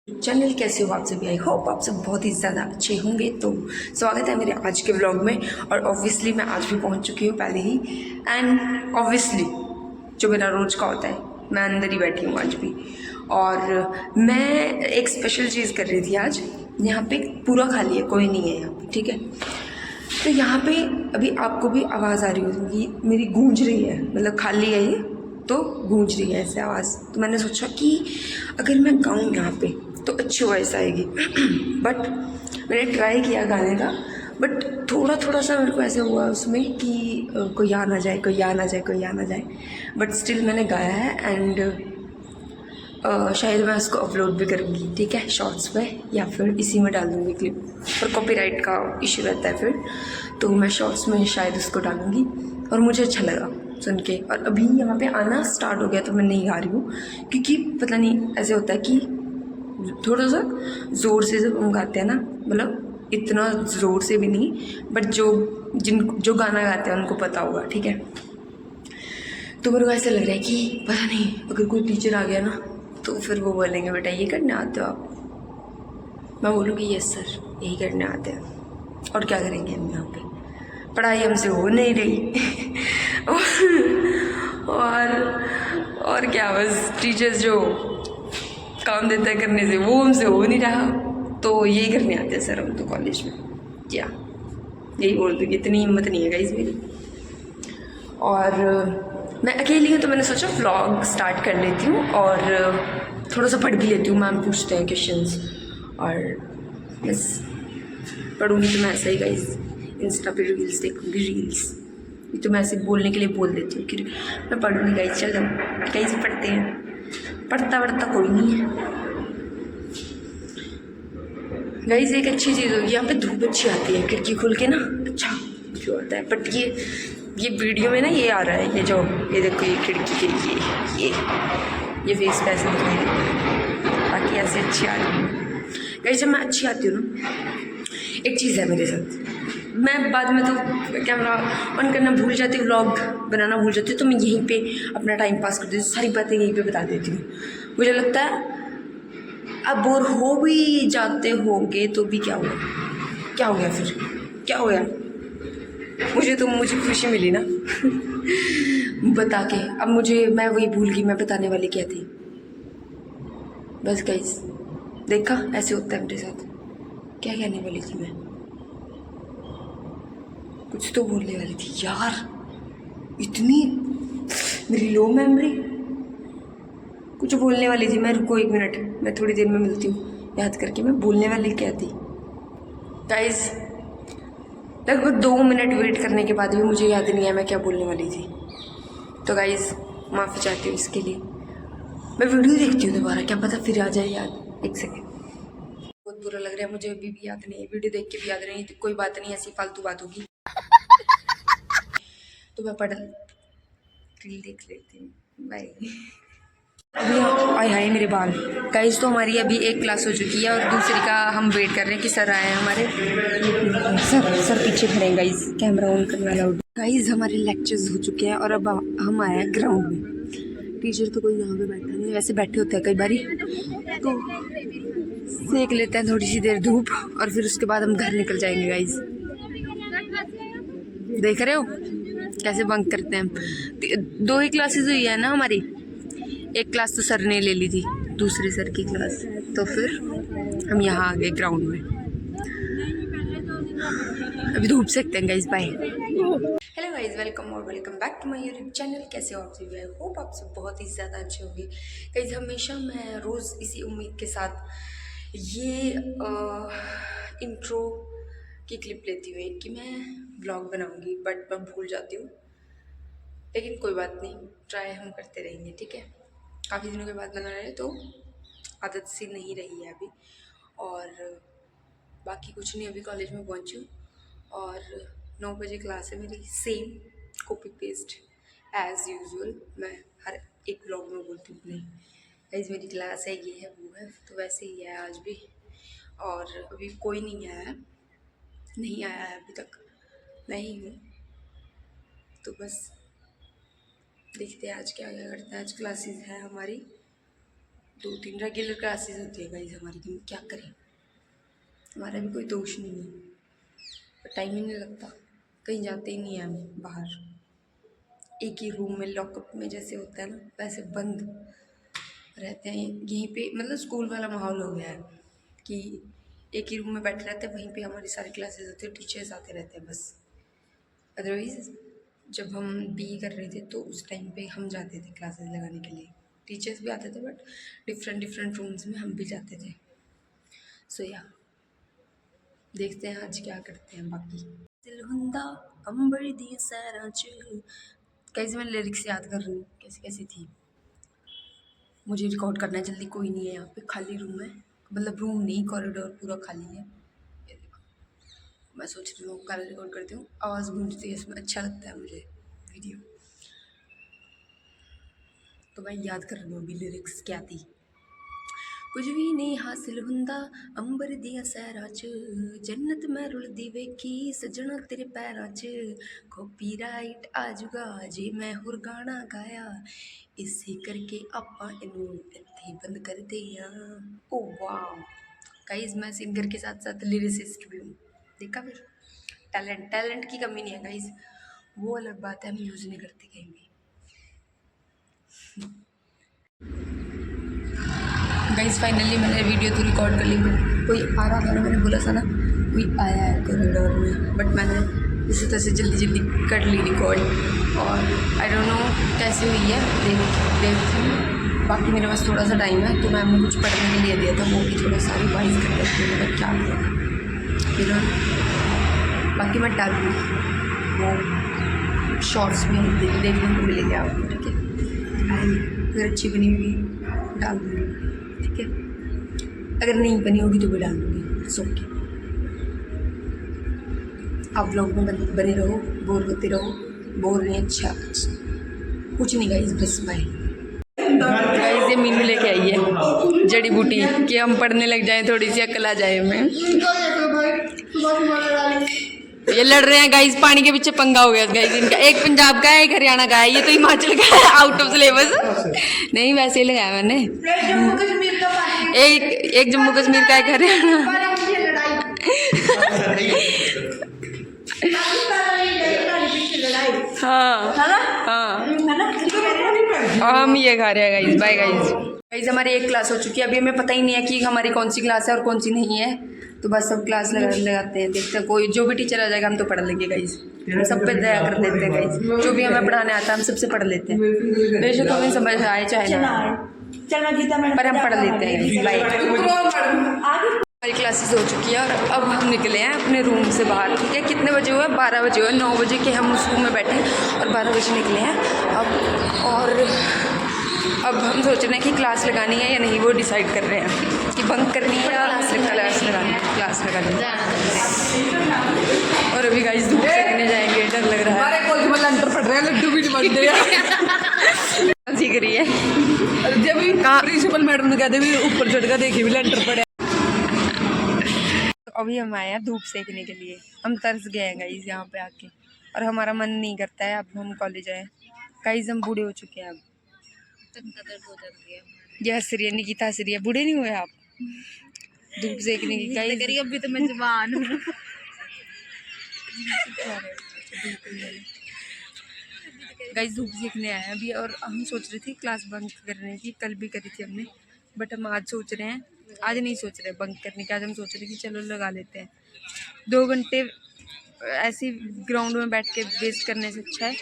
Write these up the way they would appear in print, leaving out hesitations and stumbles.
Channel कैसे हो आप सभी। आई होप आप सब बहुत ही ज़्यादा अच्छे होंगे। तो स्वागत है मेरे आज के व्लॉग में। और ऑब्वियसली मैं आज भी पहुंच चुकी हूँ पहले ही। एंड ऑब्वियसली जो मेरा रोज़ का होता है, मैं अंदर ही बैठी हूँ आज भी। और मैं एक स्पेशल चीज़ कर रही थी आज। यहाँ पे पूरा खाली है, कोई नहीं है यहाँ पे, ठीक है। तो यहाँ पे अभी आपको भी आवाज़ आ रही होगी, मेरी गूंज रही है, मतलब खाली है ये तो गूंज रही है ऐसे आवाज़। तो मैंने सोचा कि अगर मैं गाऊँ यहाँ पे तो अच्छी वॉइस आएगी। बट मैंने ट्राई किया गाने का, बट थोड़ा थोड़ा सा मेरे को ऐसे हुआ उसमें कि कोई आ ना जाए, कोई आ ना जाए, कोई आ ना जाए। बट स्टिल मैंने गाया है। एंड शायद मैं उसको अपलोड भी करूँगी, ठीक है, शॉर्ट्स पे, या फिर इसी में डाल दूँगी क्लिप। पर कॉपीराइट का इशू रहता है फिर, तो मैं शॉर्ट्स में शायद उसको डालूँगी। और मुझे अच्छा लगा सुन के। और अभी यहाँ पे आना स्टार्ट हो गया तो मैं नहीं गा रही हूँ, क्योंकि पता नहीं ऐसे होता है कि थोड़ा सा ज़ोर से जब हम गाते हैं ना, मतलब इतना ज़ोर से भी नहीं, बट जो गाना गाते हैं उनको पता होगा, ठीक है। तो मेरे को ऐसा लग रहा है कि पता नहीं अगर कोई टीचर आ गया ना तो फिर वो बोलेंगे बेटा ये करने आते हो आप। मैं बोलूँगी यस सर, यही करने आते हैं। और क्या करेंगे हम यहाँ पे, पढ़ाई हमसे हो नहीं रही। और क्या, बस टीचर्स जो काम देता है करने से वो हमसे हो नहीं रहा, तो यही करने आते हैं सर हम तो कॉलेज में। क्या यही बोल दूँगी, इतनी हिम्मत नहीं है गाइस मेरी। और मैं अकेली हूँ तो मैंने सोचा व्लॉग स्टार्ट कर लेती हूँ और थोड़ा सा पढ़ भी लेती हूँ। मैम पूछते हैं क्वेश्चंस और बस पढ़ूँगी तो मैं ऐसा ही गाइस इंस्टा पे रील्स देखूँगी, रील्स। ये तो मैं ऐसे बोलने के लिए बोल देती हूँ कि मैं पढ़ूँगी गाइस, चल जाओ गाइस पढ़ते हैं। पढ़ता कोई नहीं है गाइस। एक अच्छी चीज़ होगी, यहाँ पे धूप अच्छी आती है, खिड़की खोल के ना अच्छा क्यों होता है। बट ये वीडियो में ना ये आ रहा है, ये देखो, ये खिड़की के ये फेस पे ऐसे दिखाई देता है, बाकी ऐसे अच्छी आ रही है गाइस। जब मैं अच्छी आती हूँ ना, एक चीज़ है मेरे साथ, मैं बाद में तो कैमरा ऑन करना भूल जाती हूँ, व्लॉग बनाना भूल जाती हूँ, तो मैं यहीं पे अपना टाइम पास करती हूँ, सारी बातें यहीं पे बता देती हूँ। मुझे लगता है अब बोर हो भी जाते होंगे तो भी क्या हुआ, क्या हो गया फिर, क्या हो गया, मुझे खुशी मिली ना। बता के। अब मैं वही भूल गई मैं बताने वाली क्या थी। बस गाइस देखा ऐसे होता है मेरे साथ। क्या कहने वाली थी मैं, कुछ तो बोलने वाली थी यार, इतनी मेरी लो मेमोरी। कुछ बोलने वाली थी मैं, रुको 1 मिनट, मैं थोड़ी देर में मिलती हूँ याद करके मैं बोलने वाली क्या थी। गाइस लगभग 2 मिनट वेट करने के बाद भी मुझे याद नहीं आया मैं क्या बोलने वाली थी। तो गाइस माफ़ी चाहती हूँ इसके लिए। मैं वीडियो देखती हूँ दोबारा, क्या पता फिर आ जाए याद। एक सेकेंड, बहुत बुरा लग रहा है मुझे, अभी भी याद नहीं है, वीडियो देख के भी याद नहीं। तो कोई बात नहीं, ऐसी फालतू बात होगी। तो मैं पढ़ रील देख लेती हूँ, बाय। अभी आए हाय मेरे बाल। गाइस तो हमारी अभी एक क्लास हो चुकी है और दूसरी का हम वेट कर रहे हैं कि सर आए हैं हमारे। सर पीछे खड़े हैं गाइस, कैमरा ऑन करना अलाउड। गाइस हमारे लेक्चर्स हो चुके हैं और अब हम आए हैं ग्राउंड में। टीचर तो कोई यहाँ पे बैठा नहीं, वैसे बैठे होते हैं कई बारी, तो सेक लेते हैं थोड़ी सी देर धूप और फिर उसके बाद हम घर निकल जाएंगे। गाइस देख रहे हो कैसे बंक करते हैं हम। 2 ही क्लासेस हुई है ना हमारी, एक क्लास तो सर ने ले ली थी, दूसरे सर की क्लास, तो फिर हम यहाँ आ गए ग्राउंड में। अभी धूप सेकते हैं guys, bye. Hello guys, welcome और welcome back to my YouTube channel. कैसे हो आप सभी, आई होप आप सब बहुत ही ज़्यादा अच्छे होंगे गाइस। हमेशा मैं रोज़ इसी उम्मीद के साथ ये इंट्रो की क्लिप लेती हुई कि मैं ब्लॉग बनाऊंगी, बट मैं भूल जाती हूँ। लेकिन कोई बात नहीं, ट्राई हम करते रहेंगे, ठीक है। काफ़ी दिनों के बाद बना रहे हैं तो आदत सी नहीं रही है अभी। और बाकी कुछ नहीं, अभी कॉलेज में पहुंची हूँ और 9 बजे क्लास है मेरी, same copy paste as usual मैं हर एक ब्लॉग में बोलती हूँ। नहीं गाइस मेरी क्लास है, ये है वो है, तो वैसे ही है आज भी। और अभी कोई नहीं आया है अभी तक, मैं ही हूँ। तो बस देखते हैं आज क्या क्या करते हैं। आज क्लासेस है हमारी 2-3 रेगुलर क्लासेस होती है गाइस हमारी, कि क्या करें, हमारा भी कोई दोष नहीं है, पर टाइम ही नहीं लगता, कहीं जाते ही नहीं हैं हम बाहर। एक ही रूम में लॉकअप में जैसे होता है ना, वैसे बंद रहते हैं यहीं पे। मतलब स्कूल वाला माहौल हो गया है कि एक ही रूम में बैठे रहते हैं, वहीं पे हमारी सारी क्लासेस होती है, टीचर्स आते रहते हैं बस। अदरवाइज़ जब हम बीए कर रहे थे तो उस टाइम पे हम जाते थे क्लासेस लगाने के लिए, टीचर्स भी आते थे, बट डिफरेंट रूम्स में हम भी जाते थे। सो या देखते हैं आज क्या करते हैं बाकी। दिल हुंदा अंबर दी सैरां च, कैसे मैं लिरिक्स याद कर रही हूँ कैसी कैसी थी। मुझे रिकॉर्ड करना है जल्दी, कोई नहीं है यहाँ पे, खाली रूम है, मतलब रूम नहीं कॉरिडोर पूरा खाली है। ये देखो, मैं सोच रही हूँ कल रिकॉर्ड करती हूँ, आवाज़ गूंजती है इसमें, अच्छा लगता है मुझे वीडियो, तो मैं याद कर रही हूँ अभी लिरिक्स क्या थी। कुछ भी नहीं हासिल हुंदा अंबर दिया सैरां च, जन्नत मैं रुलदी वेखी सजना तेरे पैरां च, कॉपीराइट आ जूगा जे मैं होर गाना गाया, इसे करके आपां इनू इत्थे बंद कर दिया। ओ वाह गाइस, मैं सिंगर के साथ साथ लिरिसिस्ट भी हूँ, देखा फिर, टैलेंट की कमी नहीं है गाइस, वो अलग बात है, हम यूज़ नहीं करते कहीं भी। गाइस फाइनली मैंने वीडियो तो रिकॉर्ड कर ली, बट कोई आ रहा था ना, मैंने बोला था ना कोई आया है कॉरिडोर में, बट मैंने इसी तरह से जल्दी कर ली रिकॉर्ड, और आई डोंट नो कैसे हुई है, देखती हूँ। बाकी मेरे पास थोड़ा सा टाइम है, तो मैम ने कुछ पढ़ने के लिए दिया था, वो भी थोड़ा सा रिवाइज कर लेती हूँ, मतलब क्या हुआ फिर। बाकी मैं डालूँगी वो शॉर्ट्स में देखने को मिलेंगे आपको, ठीक है। अगर अच्छी बनी होगी डाल दूँगी, ठीक है, अगर नहीं बनी होगी तो भी डाल दूँगी, इट्स ओके। आप लोग में बने रहो, बोर होते रहो, बोर नहीं अच्छा कुछ नहीं गाइस, बस बाय। गाइस ये मीनू लेके आई है जड़ी बूटी कि हम पढ़ने लग जाएं, थोड़ी सी अकल आ जाए हमें। ये लड़ रहे हैं गाइस, पानी के पीछे पंगा हो गया गाइस इनका, एक पंजाब का है एक हरियाणा का है, ये तो हिमाचल का है, आउट ऑफ सिलेबस। नहीं वैसे ही लगाया मैंने, एक जम्मू कश्मीर का एक हरियाणा। हाँ हाँ, और हम ये खा रहे हैं गाइस, बाय गाइस हमारी एक क्लास हो चुकी है, अभी हमें पता ही नहीं है कि हमारी कौन सी क्लास है और कौन सी नहीं है, तो बस सब क्लास लगाते हैं, देखते हैं कोई जो भी टीचर आ जाएगा हम तो पढ़ लेंगे गाइस, हम सब पे दया कर लेते हैं गाइस, जो भी हमें पढ़ाने आता है हम सबसे पढ़ लेते हैं, बेशक हमें समझ आए चाहे ना, पर हम पढ़ लेते हैं गाइस। हमारी क्लासेस हो चुकी है और अब हम निकले हैं अपने रूम से बाहर, ठीक है। कितने बजे हुए? 12 बजे हुए, 9 बजे के हम उस रूम में बैठे और 12 बजे निकले हैं अब। और अब हम सोच रहे हैं कि क्लास लगानी है या नहीं, वो डिसाइड कर रहे हैं कि बंक करनी है या क्लास लगानी है। और अभी गाइस धूप सेकने जाएंगे, डर लग रहा है, लंटर पड़ रहे हैं, लड्डू भी नहीं बनते हैं। सीख रही है जब प्रिंसिपल मैडम ने कहते भी ऊपर चढ़ कर देखिए भी लंटर पड़े। अभी हम आए हैं धूप सेकने के लिए, हम तरस गए हैं गाइस यहाँ पे आके, और हमारा मन नहीं करता है अब हम कॉलेज आए गाइस, हम बूढ़े हो चुके हैं अब, ये हंस रही है निकिता, हंस रही है, बूढ़े नहीं हुए आप धूप सेकने की गाइस, अभी तो मैं जवान हूँ। गाइस धूप सेकने आए हैं अभी, और हम सोच रहे थे क्लास बंक करने की, कल भी करी थी हमने, बट हम आज सोच रहे हैं, आज नहीं सोच रहे बंक करने की, आज हम सोच रहे कि चलो लगा लेते हैं 2 घंटे, ऐसे ग्राउंड में बैठ के वेस्ट करने से अच्छा है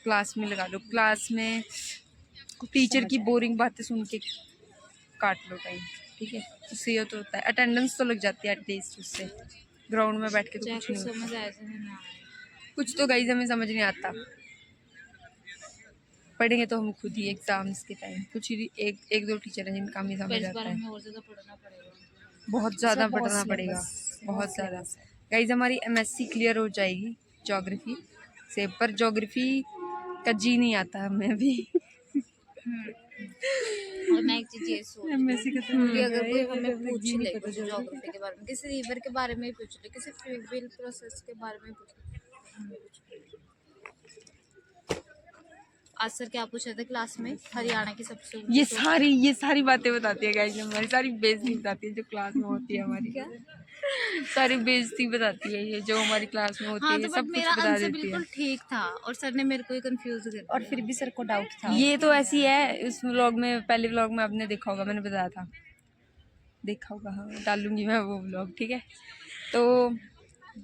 क्लास में लगा लो, क्लास में टीचर की बोरिंग बातें सुन के काट लो टाइम, ठीक है, उससे ये तो होता है अटेंडेंस तो लग जाती है एटलीस्ट, उससे ग्राउंड में बैठ के तो कुछ नहीं समझ आया कुछ तो गाइस हमें समझ नहीं आता, पढ़ेंगे तो हम खुद ही एग्जाम्स के टाइम, कुछ ही एक दो टीचर हैं जिनका हमें समझ आता है, और ज़्यादा पढ़ना पड़ेगा, बहुत ज़्यादा पढ़ना पड़ेगा, बहुत ज़्यादा गाइस। हमारी एमएससी क्लियर हो जाएगी ज्योग्राफी से, पर ज्योग्राफी का जी नहीं आता हमें अभी। और मैं एक चीज़ ये सोच एमएससी का कि अगर कोई हमें पूछ ले कुछ ज्योग्राफी के बारे में, किसी रिवर के बारे में ही पूछ ले, किसी फ्यूल प्रोसेस के बारे में पूछ ले, आज सर क्या पूछे थे क्लास में? हरियाणा की सबसे ये सारी बातें बताती है गाइस, हमारी सारी बेइज्जती बताती है जो क्लास में होती है हमारी। क्या सारी बेइज्जती बताती है ये जो हमारी क्लास में होती हाँ, है, तो सब बट कुछ मेरा बता आंसर देती है। बिल्कुल ठीक था और सर ने मेरे को ही कंफ्यूज कर दिया। और फिर भी सर को डाउट था। ये तो ऐसी है, इस व्लॉग में, पहले व्लॉग में आपने देखा होगा, मैंने बताया था, देखा होगा, हाँ डालूंगी मैं वो व्लॉग, ठीक है। तो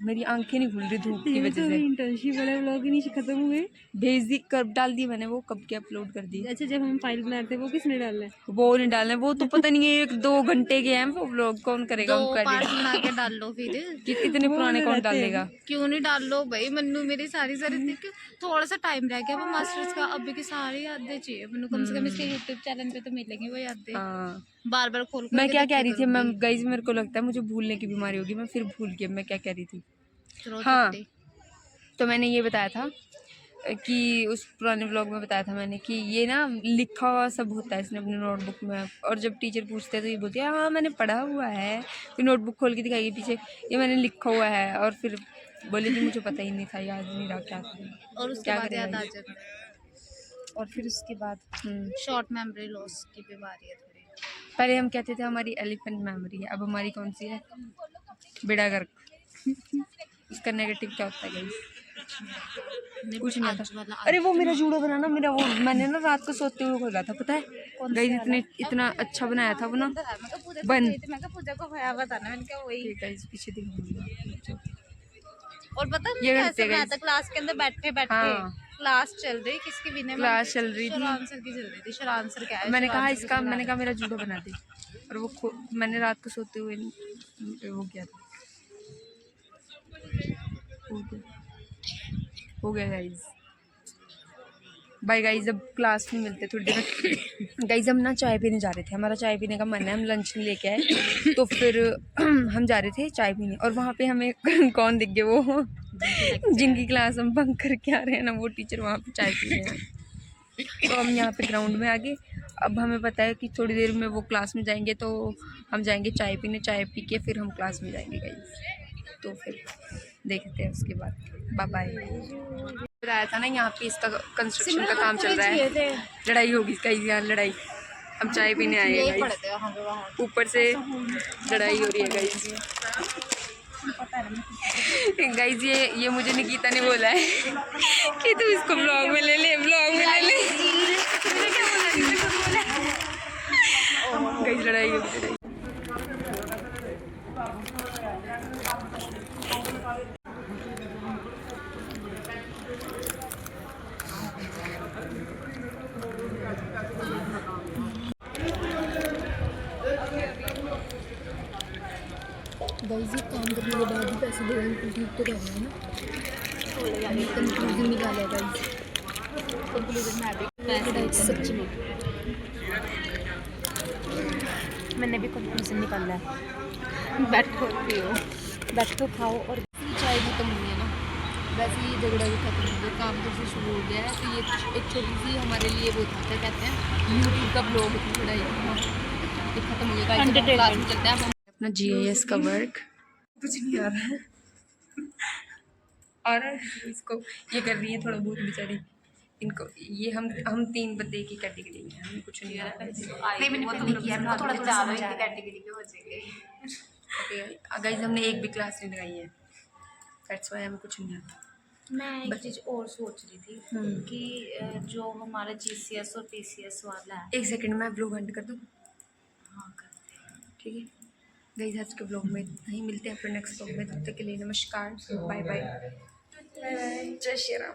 मेरी आंखें नहीं खुल रही धूप की वजह से। इंटर्नशिप वाले व्लॉग ही नहीं खत्म हुए। भेज दी, कब डाल दी मैंने, वो कब के अपलोड कर दी। अच्छा, जब हम फाइल बना रहे थे वो किसने डाला है? वो नहीं डालने, वो तो पता नहीं है, 1-2 घंटे के हैं वो व्लॉग, कौन करेगा 2 उनका पार्ट edit? बना के डाल लो फिर। इतने वो पुराने वाले कौन रहते हैं। डालेगा। क्यों नहीं डाल लो भाई, मन्नू मेरी सारी देख थोड़ा सा टाइम रह गया वो मास्टर्स का, अभी की सारी यादें चाहिए मन्नू, कम से कम इसके यूट्यूब चैनल पे तो मिलेंगी वो यादें, हाँ, बार बार खोल मैं के क्या कह देखा रही थी, मैं करूंगी। गाइस मेरे को लगता है मुझे भूलने की बीमारी होगी, मैं फिर भूल गई मैं क्या कह रही थी। चलो हाँ। चट्टी। तो मैंने ये बताया था कि उस पुराने व्लॉग में बताया था मैंने कि ये ना लिखा हुआ सब होता है इसने अपनी नोटबुक में, और जब टीचर पूछते हैं तो ये बोलती है हाँ मैंने पढ़ा हुआ है, फिर नोटबुक खोल के दिखाएगी पीछे ये मैंने लिखा हुआ है, और फिर बोली कि मुझे पता ही नहीं था, याद नहीं रहा क्या था। और उसके क्या बाद याद करेगा आ ये? जाता है। और फिर उसके बाद शॉर्ट मेमोरी लॉस की बीमारी है थोड़ी। पहले हम कहते थे हमारी एलिफेंट मेमोरी है, अब हमारी कौन सी है, बेड़ा गर्क। उसका नेगेटिव क्या होता है गाइस? कुछ नहीं आता। अरे वो मेरा जूडो बना ना, मेरा वो मैंने ना रात को सोते हुए खोला था, पता है गाइस, इतना अच्छा बनाया था वो ना, बन पूजा को भया बताना, मैंने कहा वही। गाइस पीछे दिखाऊंगा। और पता है ये मुझे करते कैसे बनाया guys। था, क्लास के अंदर बैठे बैठे। हाँ। क्लास चल रही, किसकी विनय क्लास चल रही थी। शरान सर की चल रही थी। शरान सर क्या है, मैंने शरान कहा सर की इसका, चला मैंने रहे। कहा मेरा जूडो बना दे, और वो मैंने रात को सोते हुए वो किया था, हो गया गाइस। बाय गाइस, अब क्लास में मिलते थोड़ी देर। गाइस हम ना चाय पीने जा रहे थे, हमारा चाय पीने का मन है, हम लंच नहीं लेके आए, तो फिर हम जा रहे थे चाय पीने, और वहाँ पे हमें कौन दिख गए, वो जिनकी क्लास हम बंक करके आ रहे हैं ना, वो टीचर वहाँ पे चाय पी रहे हैं। तो हम यहाँ पे ग्राउंड में आ गए। अब हमें पता है कि थोड़ी देर में वो क्लास में जाएंगे, तो हम जाएंगे चाय पीने, चाय पी के फिर हम क्लास में जाएंगे गाइस। तो फिर देखते हैं उसके बाद, बाय बाय। बताया था ना यहाँ पे इसका कंस्ट्रक्शन का काम चल रहा है, लड़ाई होगी इसका, यहाँ लड़ाई, हम चाय पीने आए हैं गाइस, ऊपर से लड़ाई हो रही है गाइस। गाइस ये मुझे निकिता ने बोला है कि तू इसको ब्लॉग में ले ले, ब्लॉग में ले ले। गाइस लड़ाई हो गई। गाइस ये काम करने के बाद भी पैसे दे रहे हैं, ठीक तो कर रहे हैं ना। कंक्लूजन निकाला गाइस, कंक्लूजन में आ गई सच्ची में। मैंने भी कंक्लूजन निकाला है। बैठो पियो, बैठो खाओ और चाय खत्म हुई है ना, वैसे ये झगड़ा भी खत्म हो गया, काम तो फिर शुरू हो गया है। तो ये एक छोटी सी हमारे लिए वो था, क्या कहते हैं, यूट्यूब का ब्लॉग थी लड़ाई, ये खत्म हो गया। क्लास में चलते हैं अब। अपना GIS का वर्क कुछ नहीं आ रहा है, और इसको ये कर रही है थोड़ा बहुत बेचारी, इनको ये हम 3 बंदे की कैटेगरी में, हमें कुछ नहीं आ रहा है। थोड़ा थोड़ा कैटेगरी के हो जाएंगे। गाइस हमने एक भी क्लास नहीं लगाई है, दैट्स व्हाई हमें कुछ नहीं आता। मैं एक चीज़ और सोच रही थी कि जो हमारा GCS और PCS वाला है। 1 सेकंड में ब्लॉग एंड कर दूँ? हाँ करते हैं। ठीक है गाइस, आज के ब्लॉग में इतना ही, मिलते हैं फिर नेक्स्ट ब्लॉग में, तब तक के लिए नमस्कार, बाय बाय, जय श्री राम।